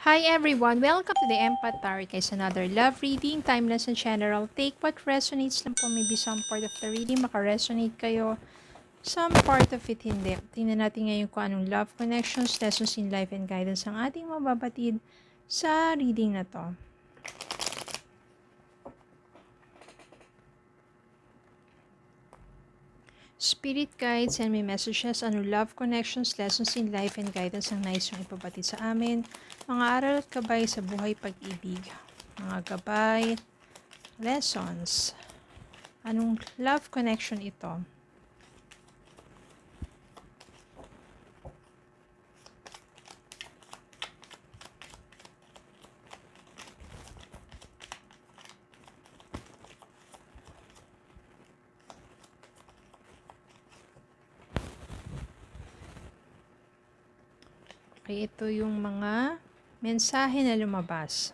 Hi everyone! Welcome to the Empath Tarot Guys. Another love reading, timeless and general. Take what resonates lang po. Maybe some part of the reading maka-resonate kayo. Some part of it hindi. Tingnan natin ngayon kung anong love connections, lessons in life and guidance ang ating mababatid sa reading na to. Spirit guides, send me messages, ano love connections, lessons in life and guidance ang nais yung ipabatid sa amin. Mga aral at gabay sa buhay pag-ibig. Mga gabay, lessons. Anong love connection ito? Okay, ito yung mga mensahe na lumabas.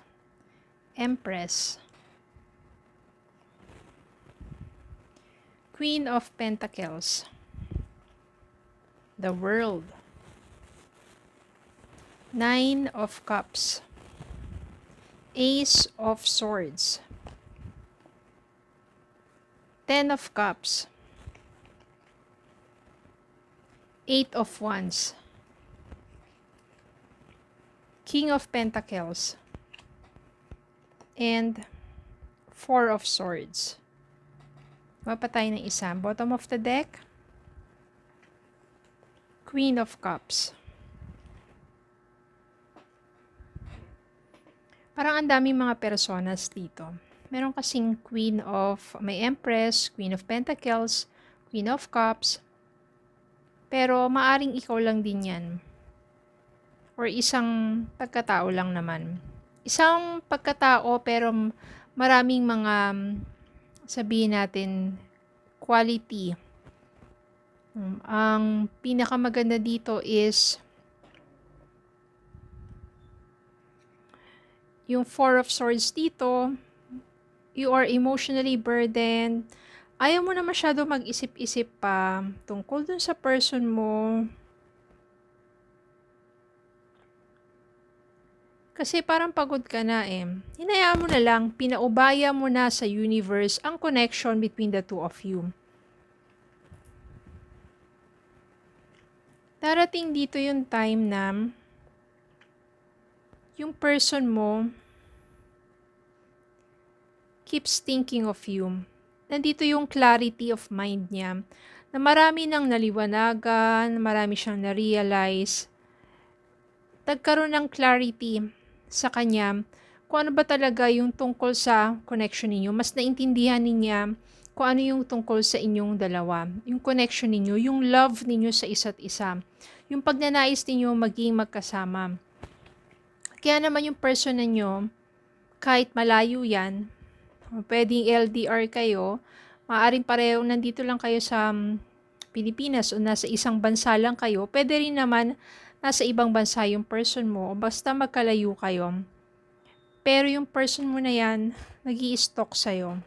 Empress. Queen of Pentacles. The World. Nine of Cups. Ace of Swords. Ten of Cups. Eight of Wands. King of Pentacles. And Four of Swords. Mapatay ng isa. Bottom of the deck. Queen of Cups. Parang ang daming mga personas dito. Meron kasing Queen of, may Empress, Queen of Pentacles, Queen of Cups. Pero maaring ikaw lang din yan. Or isang pagkatao lang naman. Isang pagkatao pero maraming mga sabihin natin quality. Ang pinakamaganda dito is yung Four of Swords dito. You are emotionally burdened. Ayaw mo na masyado mag-isip-isip pa tungkol dun sa person mo. Kasi parang pagod ka na eh. Hinayaan mo na lang, pinaubaya mo na sa universe ang connection between the two of you. Darating dito yung time na yung person mo keeps thinking of you. Nandito yung clarity of mind niya na marami nang naliwanagan, marami siyang na-realize. Nagkaroon ng clarity sa kanya kung ano ba talaga yung tungkol sa connection ninyo. Mas naintindihan niya kung ano yung tungkol sa inyong dalawa. Yung connection ninyo, yung love ninyo sa isa't isa. Yung pagnanais ninyo maging magkasama. Kaya naman yung person ninyo, kahit malayo yan, pwedeng LDR kayo, maaaring pareho nandito lang kayo sa Pilipinas o nasa isang bansa lang kayo, pwede rin naman nasa ibang bansa yung person mo, o basta magkalayo kayo. Pero yung person mo na yan, nag-i-stalk sa'yo.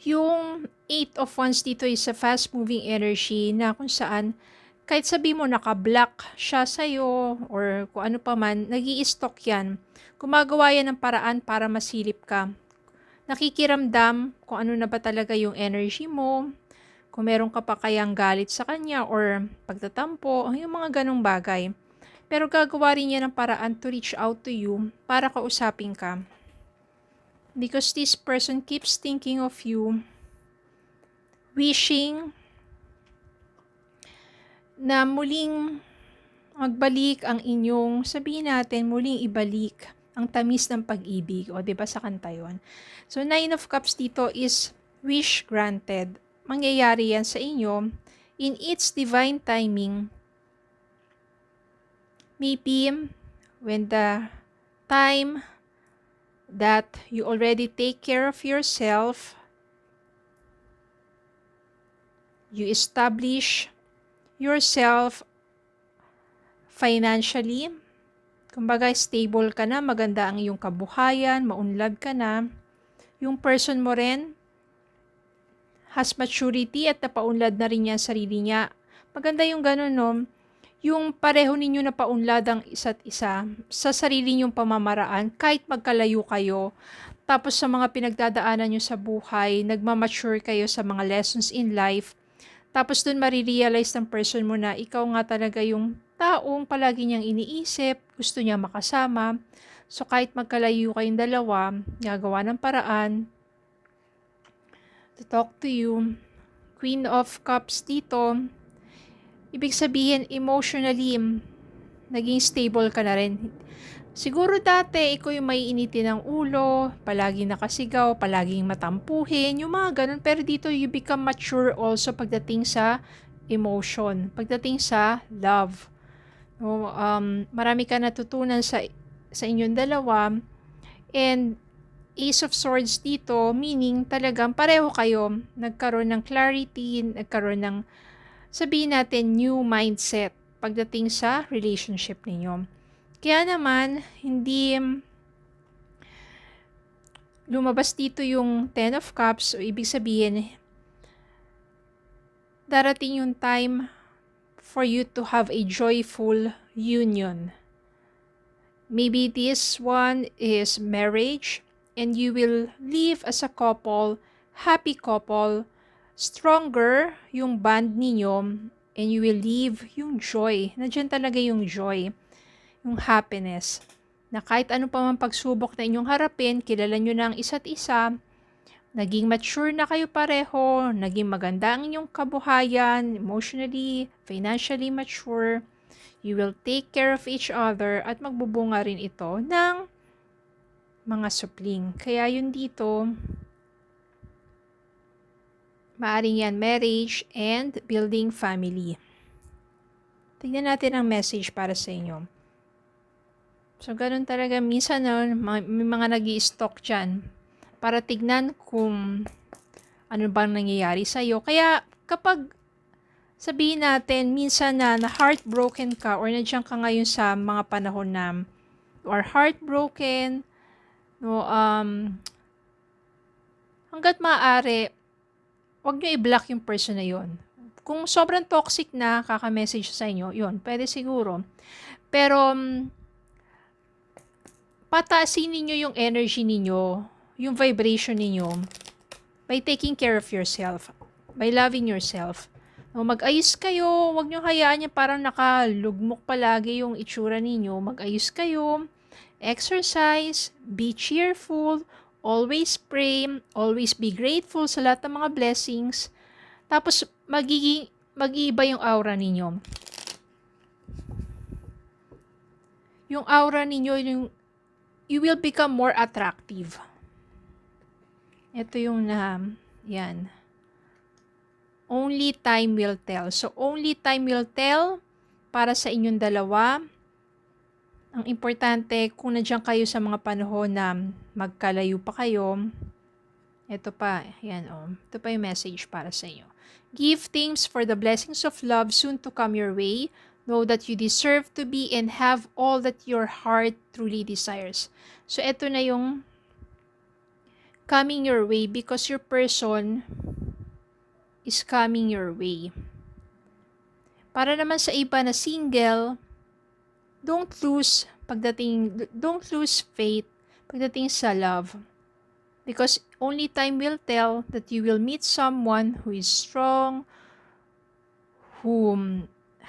Yung Eight of Wands dito is a fast-moving energy na kung saan, kahit sabi mo naka-block siya sa'yo, or kung ano pa man, nag-i-stalk yan. Gumagawa yan ng paraan para masilip ka. Nakikiramdam kung ano na ba talaga yung energy mo, kung meron ka pa kayang galit sa kanya or pagtatampo, yung mga ganong bagay. Pero gagawa rin niya ng paraan to reach out to you para kausapin ka. Because this person keeps thinking of you, wishing na muling magbalik ang inyong, sabihin natin, muling ibalik ang tamis ng pag-ibig. O, diba sa kanta yun? So, Nine of Cups dito is wish granted. Mangyayari yan sa inyo in its divine timing. Maybe when the time that you already take care of yourself, you establish yourself financially, kumbaga stable ka na, maganda ang iyong kabuhayan, maunlad ka na, yung person mo rin has maturity at napaunlad na rin niya ang sarili niya. Maganda yung ganun, no? yung pareho ninyo na paunlad ang isa't isa sa sarili ninyong pamamaraan kahit magkalayo kayo. Tapos sa mga pinagdadaanan nyo sa buhay, nagmamature kayo sa mga lessons in life. Tapos dun marirealize ng person mo na ikaw nga talaga yung taong palagi niyang iniisip, gusto niya makasama. So kahit magkalayo kayong dalawa, gagawa ng paraan to talk to you. Queen of Cups dito, ibig sabihin emotionally, naging stable ka na rin. Siguro dati, ikaw yung may initin ng ulo, palaging nakasigaw, palaging matampuhin, yung mga ganun. Pero dito, you become mature also pagdating sa emotion, pagdating sa love. No, marami ka natutunan sa inyong dalawa. And Ace of Swords dito, meaning talagang pareho kayo, nagkaroon ng clarity, nagkaroon ng, sabihin natin, new mindset pagdating sa relationship ninyo. Kaya naman, hindi lumabas dito yung Ten of Cups, o ibig sabihin, darating yung time for you to have a joyful union. Maybe this one is marriage, and you will live as a couple, happy couple, stronger yung bond ninyo, and you will live yung joy. Nandiyan talaga yung joy, yung happiness, na kahit ano pa man pagsubok na inyong harapin, kilala nyo na ang isa't isa, naging mature na kayo pareho, naging maganda ang inyong kabuhayan, emotionally, financially mature, you will take care of each other, at magbubunga rin ito ng mga supling. Kaya yun dito, maaring yan marriage and building family. Tignan natin ang message para sa inyo. So, ganun talaga. Minsan, may mga nag-i-stalk dyan para tignan kung ano bang nangyayari sa'yo. Kaya, kapag sabihin natin, minsan na heartbroken ka or nandiyan ka ngayon sa mga panahon na you are heartbroken, no, hanggat maaari, huwag nyo i-block yung person na yon. Kung sobrang toxic na kaka-message sa inyo, yun, pwede siguro. Pero, pataasin ninyo yung energy ninyo, yung vibration ninyo, by taking care of yourself, by loving yourself. No, mag-ayos kayo, huwag nyo hayaan yung parang nakalugmok palagi yung itsura ninyo. Mag-ayos kayo, exercise, be cheerful, always pray, always be grateful sa lahat ng mga blessings. Tapos, mag-iiba yung aura ninyo. Yung aura ninyo, you will become more attractive. Ito yung yan. Only time will tell. So, only time will tell para sa inyong dalawa. Ang importante, kung nandiyan kayo sa mga panahon na magkalayo pa kayo, ito pa, yan ito pa yung message para sa inyo. Give thanks for the blessings of love soon to come your way. Know that you deserve to be and have all that your heart truly desires. So, ito na yung coming your way because your person is coming your way. Para naman sa iba na single, don't lose faith pagdating sa love. Because only time will tell that you will meet someone who is strong, who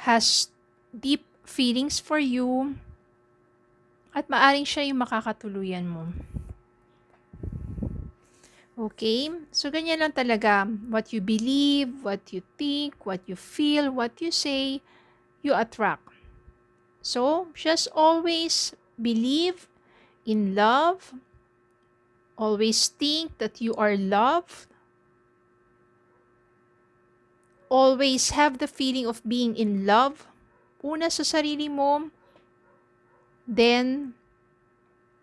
has deep feelings for you, at maaring siya yung makakatuluyan mo. Okay? So, ganyan lang talaga. What you believe, what you think, what you feel, what you say, you attract. So, just always believe in love. Always think that you are loved. Always have the feeling of being in love. Una sa sarili mo. Then,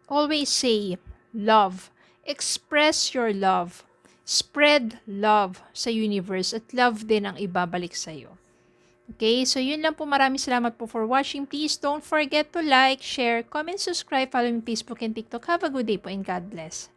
always say love. Express your love. Spread love sa universe at love din ang ibabalik sa'yo. Okay, so yun lang po. Maraming salamat po for watching. Please don't forget to like, share, comment, subscribe, follow me on Facebook and TikTok. Have a good day po and God bless.